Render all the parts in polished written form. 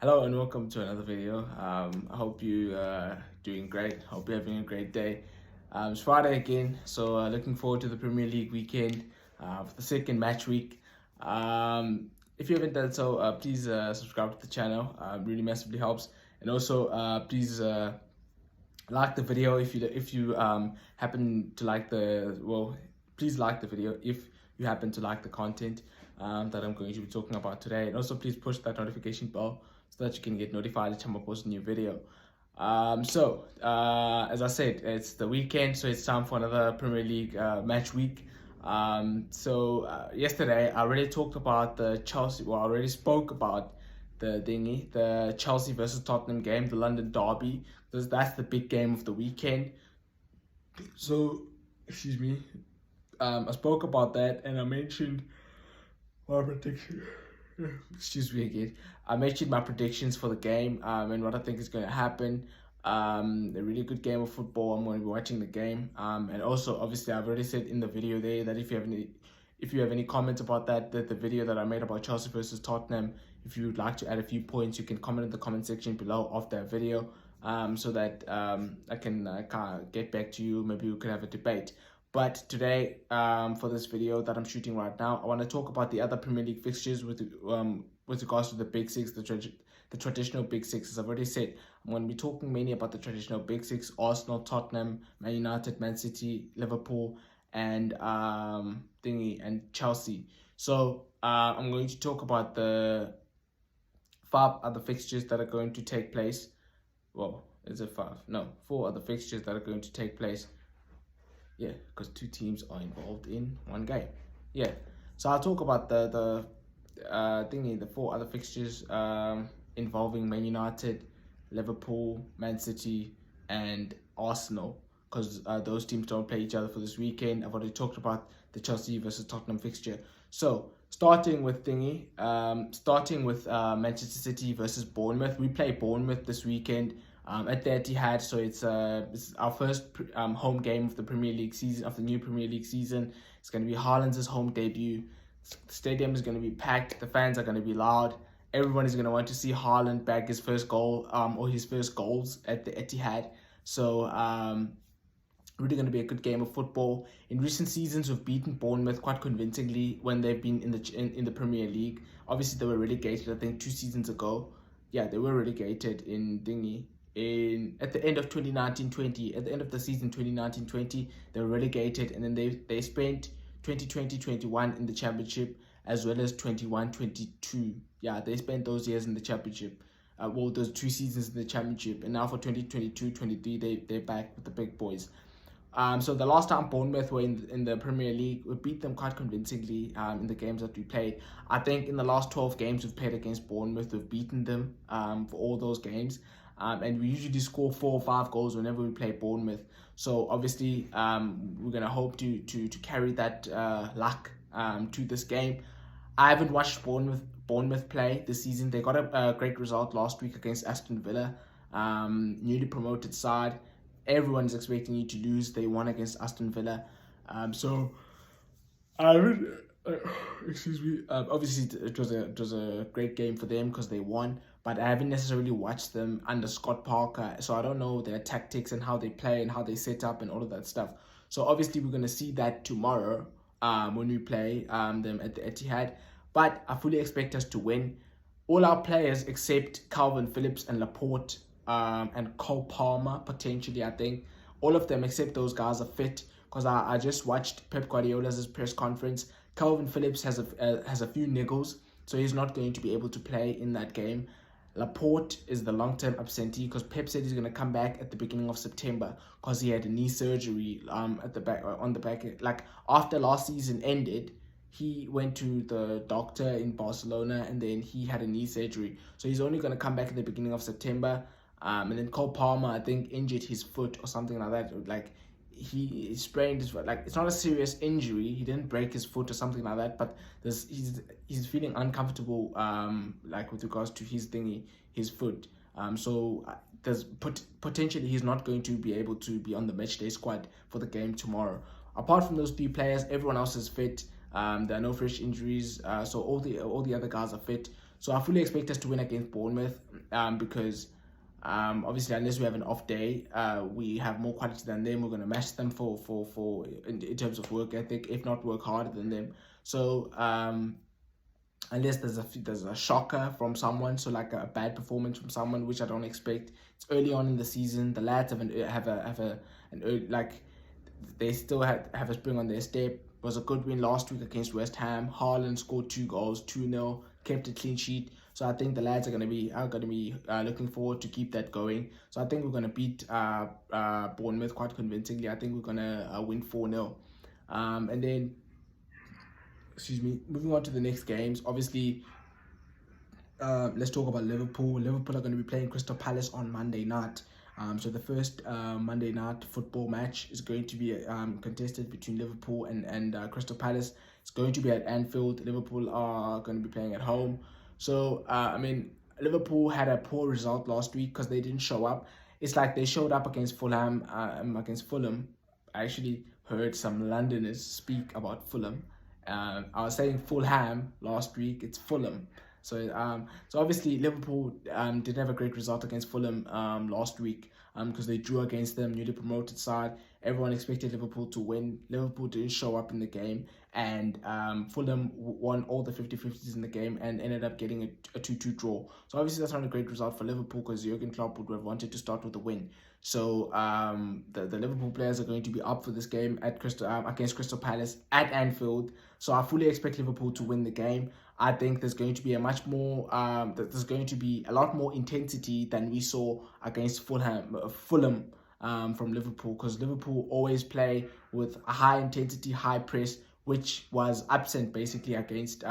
Hello and welcome to another video. I hope you doing great. Hope you're having a great day. It's Friday again, so looking forward to the Premier League weekend for the second match week. If you haven't done so, please subscribe to the channel. Really massively helps. And also, please like the video if you happen to like please like the video if you happen to like the content that I'm going to be talking about today. And also please push that notification bell so that you can get notified each time I post a new video. As I said, it's the weekend, so it's time for another Premier League match week. Yesterday I already talked about the Chelsea. Well, I already spoke about the Chelsea versus Tottenham game, the London derby, because that's the big game of the weekend. So, excuse me. I spoke about that and I mentioned my prediction. Excuse me again. I mentioned my predictions for the game and what I think is going to happen. A really good game of football. I'm going to be watching the game. And also, obviously, I've already said in the video there that if you have any comments about the video that I made about Chelsea versus Tottenham, if you would like to add a few points, you can comment in the comment section below of that video, so that I can kind of get back to you. Maybe we could have a debate. But today, for this video that I'm shooting right now, I want to talk about the other Premier League fixtures with regards to the Big Six, the traditional Big Six. As I've already said, I'm going to be talking mainly about the traditional Big Six: Arsenal, Tottenham, Man United, Man City, Liverpool, and Chelsea. So I'm going to talk about the 5 other fixtures that are going to take place. Well, is it 5? No, 4 other fixtures that are going to take place. Yeah, because 2 teams are involved in one game. Yeah, so I'll talk about the 4 other fixtures involving Man United, Liverpool, Man City, and Arsenal, because those teams don't play each other for this weekend. I've already talked about the Chelsea versus Tottenham fixture. So starting with Manchester City versus Bournemouth. We play Bournemouth this weekend at the Etihad, so it's our first home game of the Premier League season, of the new Premier League season. It's going to be Haaland's home debut. The stadium is going to be packed. The fans are going to be loud. Everyone is going to want to see Haaland bag his first goal, or his first goals at the Etihad. So really going to be a good game of football. In recent seasons, we've beaten Bournemouth quite convincingly when they've been in the Premier League. Obviously, they were relegated, I think, 2 seasons ago. Yeah, they were relegated at the end of 2019-20, at the end of the season 2019-20, they were relegated, and then they spent 2020-21 in the championship, as well as 21-22. Yeah, they spent those years in the championship. Those 2 seasons in the championship, and now for 2022-23, they're back with the big boys. So the last time Bournemouth were in the Premier League, we beat them quite convincingly in the games that we played. I think in the last 12 games we've played against Bournemouth, we've beaten them for all those games. And we usually score 4 or 5 goals whenever we play Bournemouth. So obviously, we're gonna hope to carry that luck to this game. I haven't watched Bournemouth play this season. They got a great result last week against Aston Villa, newly promoted side. Everyone's expecting you to lose. They won against Aston Villa, so I haven't. Excuse me. Obviously, it was a great game for them because they won. But I haven't necessarily watched them under Scott Parker, so I don't know their tactics and how they play and how they set up and all of that stuff. So obviously, we're gonna see that tomorrow when we play them at the Etihad. But I fully expect us to win. All our players except Calvin Phillips and Laporte and Cole Palmer, potentially, I think. All of them except those guys are fit, because I just watched Pep Guardiola's press conference. Calvin Phillips has a few niggles, so he's not going to be able to play in that game. Laporte is the long-term absentee, because Pep said he's going to come back at the beginning of September because he had a knee surgery on the back. Like, after last season ended, he went to the doctor in Barcelona and then he had a knee surgery. So he's only going to come back at the beginning of September. And then Cole Palmer, I think, injured his foot or something like that. Like, he sprained his foot. Like, it's not a serious injury. He didn't break his foot or something like that. But he's feeling uncomfortable, like, with regards to his foot. There's potentially he's not going to be able to be on the matchday squad for the game tomorrow. Apart from those 3 players, everyone else is fit. There are no fresh injuries. So all the other guys are fit. So I fully expect us to win against Bournemouth because obviously, unless we have an off day, we have more quality than them. We're going to match them for in terms of work ethic, if not work harder than them. So unless there's a shocker from someone, so like a bad performance from someone, which I don't expect. It's early on in the season. The lads like they still have a spring on their step. It was a good win last week against West Ham. Haaland scored 2 goals, 2-0, kept a clean sheet. So I think the lads are going to be looking forward to keep that going. So I think we're going to beat Bournemouth quite convincingly. I think we're going to win 4-0. And then, moving on to the next games. Obviously, let's talk about Liverpool. Liverpool are going to be playing Crystal Palace on Monday night. So the first Monday night football match is going to be contested between Liverpool and Crystal Palace. It's going to be at Anfield. Liverpool are going to be playing at home. So, Liverpool had a poor result last week because they didn't show up. It's like they showed up against Fulham. I actually heard some Londoners speak about Fulham. I was saying Fulham last week. It's Fulham. So obviously Liverpool didn't have a great result against Fulham last week because they drew against them, newly promoted side. Everyone expected Liverpool to win. Liverpool didn't show up in the game, and Fulham won all the 50-50s in the game and ended up getting a 2-2 draw. So obviously that's not a great result for Liverpool because Jurgen Klopp would have wanted to start with a win. So the Liverpool players are going to be up for this game at against Crystal Palace at Anfield. So I fully expect Liverpool to win the game. I think there's going to be there's going to be a lot more intensity than we saw against Fulham from Liverpool, because Liverpool always play with a high intensity, high press, which was absent basically against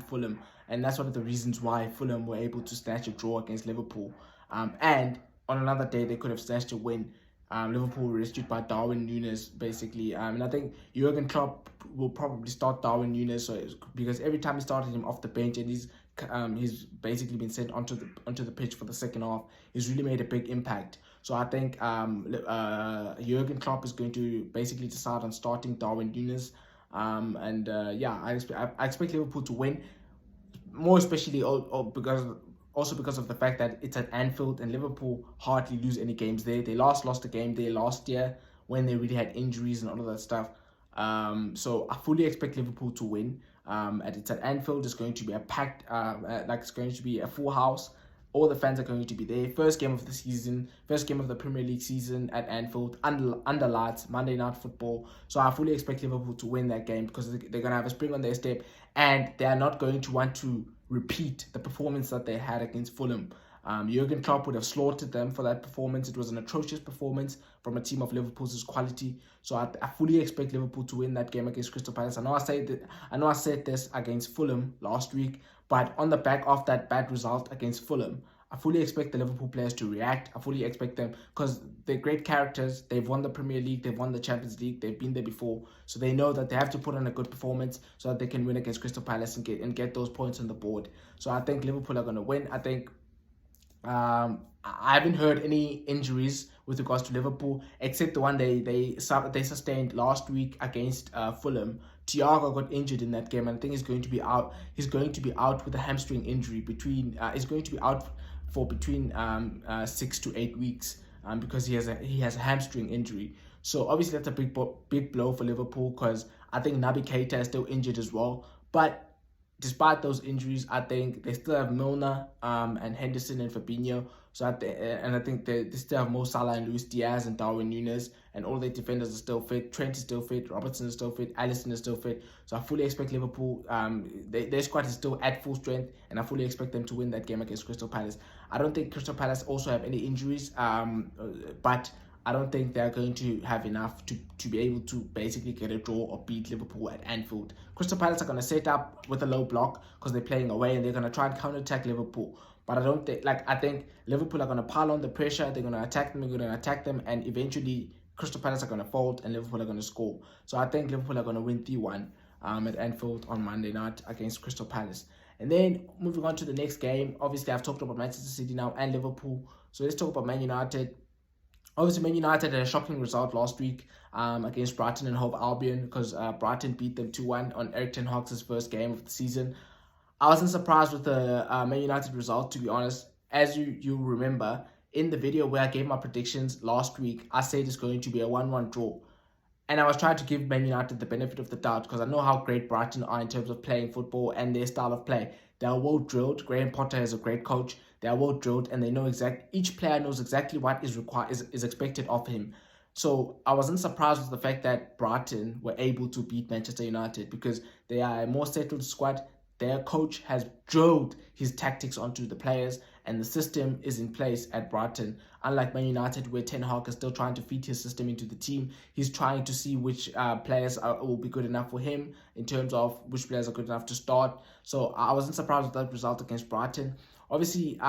Fulham, and that's one of the reasons why Fulham were able to snatch a draw against Liverpool. And on another day, they could have snatched a win. Liverpool were rescued by Darwin Núñez, basically. And I think Jurgen Klopp will probably start Darwin Núñez because every time he started him off the bench, and he's basically been sent onto the pitch for the second half, he's really made a big impact. So I think Jurgen Klopp is going to basically decide on starting Darwin Núñez. I expect Liverpool to win, more especially because of the fact that it's at Anfield and Liverpool hardly lose any games there. They lost a game there last year when they really had injuries and all of that stuff. So I fully expect Liverpool to win. And it's at Anfield. It's going to be a packed, it's going to be a full house. All the fans are going to be there. First game of the season, first game of the Premier League season at Anfield, under lights, Monday Night Football. So I fully expect Liverpool to win that game because they're going to have a spring on their step, and they are not going to want to repeat the performance that they had against Fulham. Jurgen Klopp would have slaughtered them for that performance. It was an atrocious performance from a team of Liverpool's quality. So I fully expect Liverpool to win that game against Crystal Palace. I know I said this against Fulham last week, but on the back of that bad result against Fulham, I fully expect the Liverpool players to react. I fully expect them, because they're great characters. They've won the Premier League. They've won the Champions League. They've been there before. So they know that they have to put on a good performance so that they can win against Crystal Palace and get those points on the board. So I think Liverpool are going to win. I think I haven't heard any injuries with regards to Liverpool, except the one they sustained last week against Fulham. Thiago got injured in that game, and I think he's going to be out. He's going to be out with a hamstring injury. He's going to be out for between 6 to 8 weeks because he has a hamstring injury. So obviously that's a big blow for Liverpool, because I think Naby Keita is still injured as well. But despite those injuries, I think they still have Milner and Henderson and Fabinho. So I think they still have Mo Salah and Luis Diaz and Darwin Núñez, and all their defenders are still fit. Trent is still fit. Robertson is still fit. Alisson is still fit. So I fully expect Liverpool. Their squad is still at full strength, and I fully expect them to win that game against Crystal Palace. I don't think Crystal Palace also have any injuries, but I don't think they're going to have enough to be able to basically get a draw or beat Liverpool at Anfield. Crystal Palace are going to set up with a low block because they're playing away, and they're going to try and counter-attack Liverpool. But I think Liverpool are going to pile on the pressure. They're going to attack them, and eventually Crystal Palace are going to fold and Liverpool are going to score. So I think Liverpool are going to win 3-1 at Anfield on Monday night against Crystal Palace. And then moving on to the next game, obviously I've talked about Manchester City now and Liverpool. So let's talk about Man United. Obviously, Man United had a shocking result last week against Brighton and Hove Albion, because Brighton beat them 2-1 on Erik ten Hag's first game of the season. I wasn't surprised with the Man United result, to be honest. As you remember, in the video where I gave my predictions last week, I said it's going to be a 1-1 draw. And I was trying to give Man United the benefit of the doubt because I know how great Brighton are in terms of playing football and their style of play. They are well drilled. Graham Potter is a great coach. They are well drilled and they know each player knows exactly what is required is expected of him. So I wasn't surprised with the fact that Brighton were able to beat Manchester United because they are a more settled squad. Their coach has drilled his tactics onto the players and the system is in place at Brighton. Unlike Man United, where Ten Hag is still trying to feed his system into the team, he's trying to see which players will be good enough for him in terms of which players are good enough to start. So I wasn't surprised with that result against Brighton. Obviously,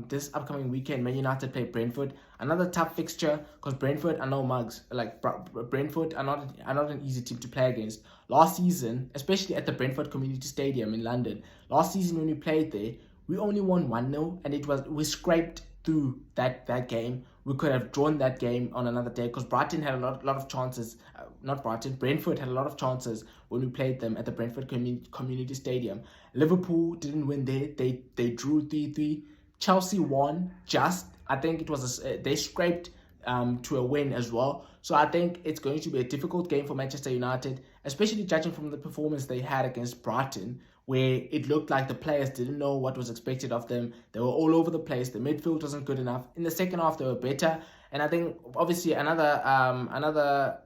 this upcoming weekend, Man United play Brentford. Another tough fixture because Brentford are no mugs. Like Brentford are not an easy team to play against. Last season, especially at the Brentford Community Stadium in London, last season when we played there, we only won 1-0, and we scraped through that game. We could have drawn that game on another day because Brighton had a lot of chances. Not Brighton, Brentford had a lot of chances when we played them at the Brentford Community Stadium. Liverpool didn't win there. They drew 3-3. Chelsea won just. I think it was they scraped to a win as well. So I think it's going to be a difficult game for Manchester United, especially judging from the performance they had against Brighton, where it looked like the players didn't know what was expected of them. They were all over the place. The midfield wasn't good enough. In the second half, they were better. And I think, obviously, another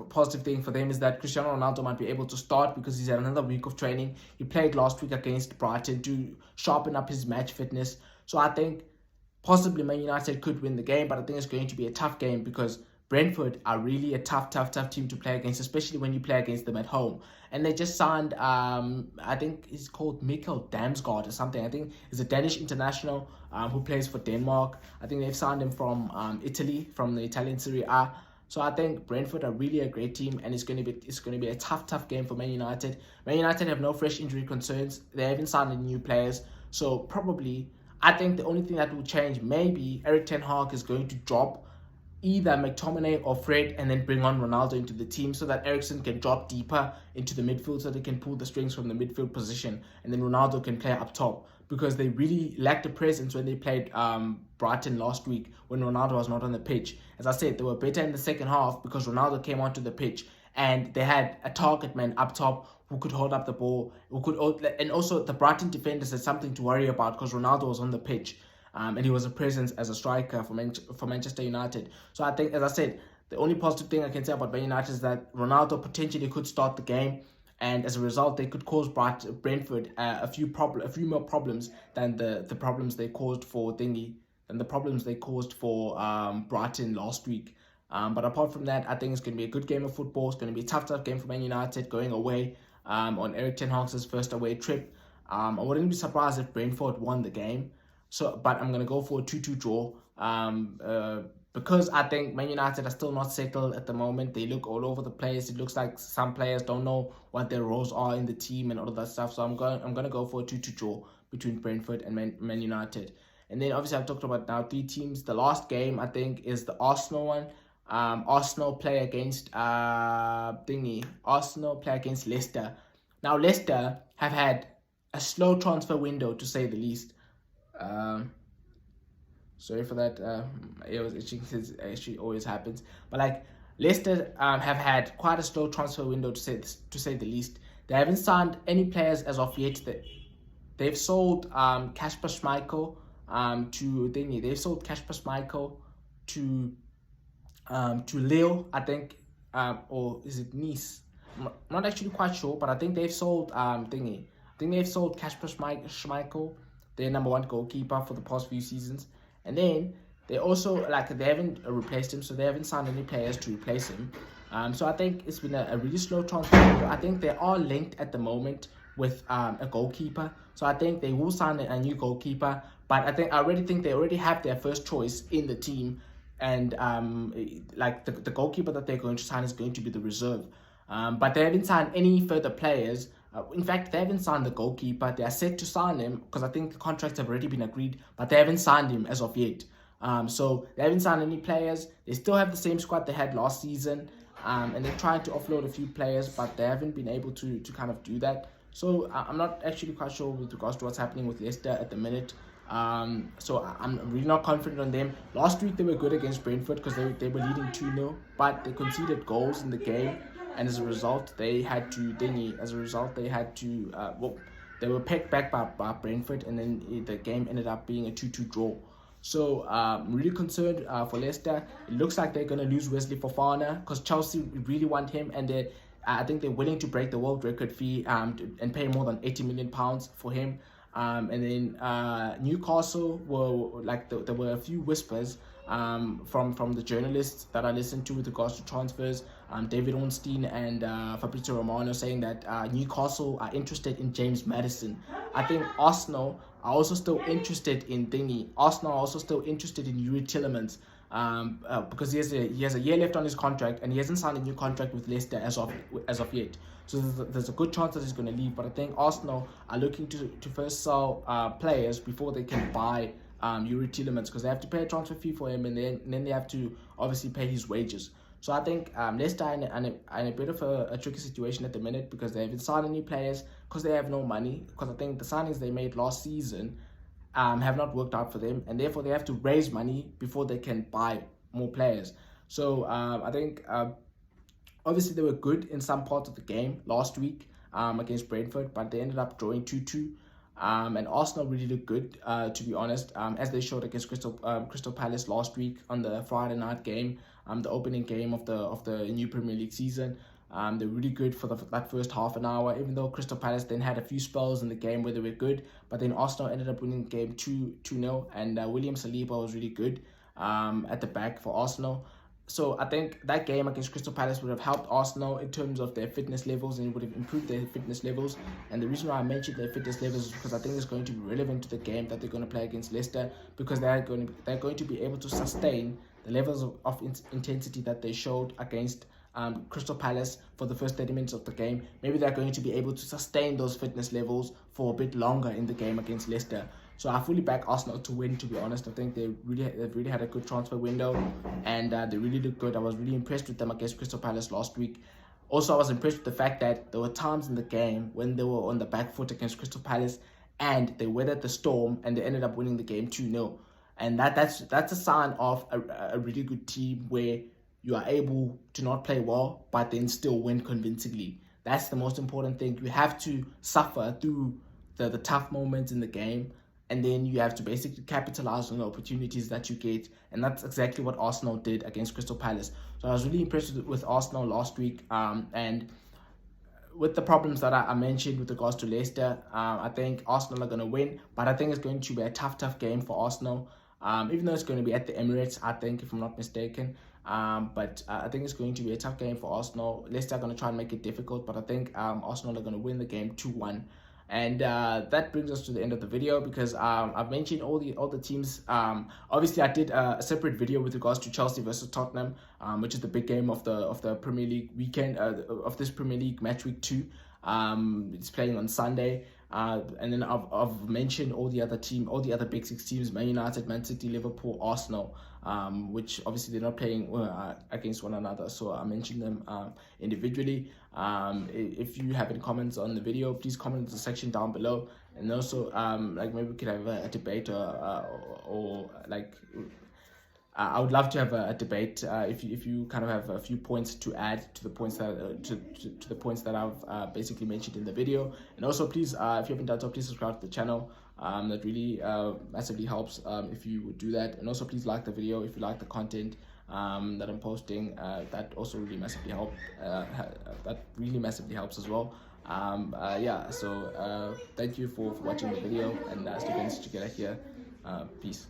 positive thing for them is that Cristiano Ronaldo might be able to start because he's had another week of training. He played last week against Brighton to sharpen up his match fitness. So I think possibly Man United could win the game, but I think it's going to be a tough game because Brentford are really a tough team to play against, especially when you play against them at home. And they just signed, I think he's called Mikkel Damsgaard or something. I think he's a Danish international who plays for Denmark. I think they've signed him from Italy, from the Italian Serie A. So I think Brentford are really a great team, and it's going to be a tough game for Man United. Man United have no fresh injury concerns. They haven't signed any new players, so probably I think the only thing that will change, maybe Erik ten Hag is going to drop either McTominay or Fred and then bring on Ronaldo into the team so that Eriksen can drop deeper into the midfield so they can pull the strings from the midfield position and then Ronaldo can play up top because they really lacked a presence when they played Brighton last week when Ronaldo was not on the pitch. As I said, they were better in the second half because Ronaldo came onto the pitch and they had a target man up top who could hold up the ball, and also the Brighton defenders had something to worry about because Ronaldo was on the pitch. And he was a presence as a striker for Manchester United. So I think, as I said, the only positive thing I can say about Man United is that Ronaldo potentially could start the game, and as a result, they could cause Brentford a few more problems than the problems they caused for Brighton last week. But apart from that, I think it's going to be a good game of football. It's going to be a tough game for Man United going away on Erik ten Hag's first away trip. I wouldn't be surprised if Brentford won the game. So, but I'm going to go for a 2-2 draw because I think Man United are still not settled at the moment. They look all over the place. It looks like some players don't know what their roles are in the team and all of that stuff. So I'm going to go for a 2-2 draw between Brentford and Man United. And then obviously I've talked about now 3 teams. The last game I think is the Arsenal one. Arsenal play against Arsenal play against Leicester. Now Leicester have had a slow transfer window to say the least. Sorry for that. It was itching because it actually always happens. But like Leicester have had quite a slow transfer window to say the least. They haven't signed any players as of yet. They've sold Kasper Schmeichel to thingy. They've sold Kasper Schmeichel to Lille, I think, or is it Nice? I'm not actually quite sure, but I think they've sold thingy. I think they've sold Kasper Schmeichel, their number 1 goalkeeper for the past few seasons, and then they also they haven't replaced him, so they haven't signed any players to replace him. So I think it's been a really slow transfer. I think they are linked at the moment with a goalkeeper, so I think they will sign a new goalkeeper. But I already think they already have their first choice in the team, and the goalkeeper that they're going to sign is going to be the reserve. But they haven't signed any further players. In fact, they haven't signed the goalkeeper. They are set to sign him because I think the contracts have already been agreed, but they haven't signed him as of yet. So they haven't signed any players. They still have the same squad they had last season, and they're trying to offload a few players, but they haven't been able to kind of do that. So I'm not actually quite sure with regards to what's happening with Leicester at the minute. So I'm really not confident on them. Last week they were good against Brentford because they were leading 2-0, but they conceded goals in the game, and as a result they had to they were pegged back by Brentford, and then the game ended up being a 2-2 draw. So I'm really concerned for Leicester. It looks like they're going to lose Wesley Fofana because Chelsea really want him, and I think they're willing to break the world record fee and pay more than £80 million for him. And then Newcastle were there were a few whispers from the journalists that I listened to with regards to transfers. David Ornstein and Fabrizio Romano saying that Newcastle are interested in James Maddison. I think Arsenal are also still interested in Thingy. Arsenal are also still interested in Yuri Tillemans. Because he has a year left on his contract, and he hasn't signed a new contract with Leicester as of yet. So there's a good chance that he's going to leave. But I think Arsenal are looking to first sell players before they can buy Yuri Tillemans, because they have to pay a transfer fee for him, and then they have to obviously pay his wages. So I think Leicester are in a bit of a tricky situation at the minute, because they haven't signed any players because they have no money. Because I think the signings they made last season have not worked out for them, and therefore they have to raise money before they can buy more players. So I think obviously they were good in some parts of the game last week against Brentford, but they ended up drawing 2-2. And Arsenal really looked good, to be honest, as they showed against Crystal Palace last week on the Friday night game, the opening game of the new Premier League season. They're really good for that first half an hour, even though Crystal Palace then had a few spells in the game where they were good, but then Arsenal ended up winning the game 2-0, and William Saliba was really good at the back for Arsenal. So I think that game against Crystal Palace would have helped Arsenal in terms of their fitness levels, and it would have improved their fitness levels. And the reason why I mentioned their fitness levels is because I think it's going to be relevant to the game that they're going to play against Leicester, because they're going to be able to sustain the levels of intensity that they showed against Crystal Palace for the first 30 minutes of the game. Maybe they're going to be able to sustain those fitness levels for a bit longer in the game against Leicester. So I fully back Arsenal to win, to be honest. I think they've really had a good transfer window, and they really look good. I was really impressed with them against Crystal Palace last week. Also, I was impressed with the fact that there were times in the game when they were on the back foot against Crystal Palace, and they weathered the storm, and they ended up winning the game 2-0. And that's a sign of a really good team, where you are able to not play well, but then still win convincingly. That's the most important thing. You have to suffer through the tough moments in the game, and then you have to basically capitalize on the opportunities that you get. And that's exactly what Arsenal did against Crystal Palace. So I was really impressed with Arsenal last week. And with the problems that I mentioned with regards to Leicester, I think Arsenal are going to win. But I think it's going to be a tough game for Arsenal. Even though it's going to be at the Emirates, I think, if I'm not mistaken. But I think it's going to be a tough game for Arsenal. Leicester are going to try and make it difficult, but I think Arsenal are going to win the game 2-1. And that brings us to the end of the video, because I've mentioned all the teams. Obviously, I did a separate video with regards to Chelsea versus Tottenham, which is the big game of the Premier League weekend, of this Premier League match week 2. It's playing on Sunday. And then I've mentioned all the other big 6 teams: Man United, Man City, Liverpool, Arsenal, which obviously they're not playing against one another, so I mentioned them individually. If you have any comments on the video, please comment in the section down below. And also maybe we could have a debate, or I would love to have a debate if you kind of have a few points to add to the points that to the points that I've basically mentioned in the video. And also, please, if you haven't done so, please subscribe to the channel. That really massively helps if you would do that. And also, please like the video if you like the content that I'm posting. That also really massively helps as well. Yeah, so thank you for watching the video, and stay tuned to get here. Peace.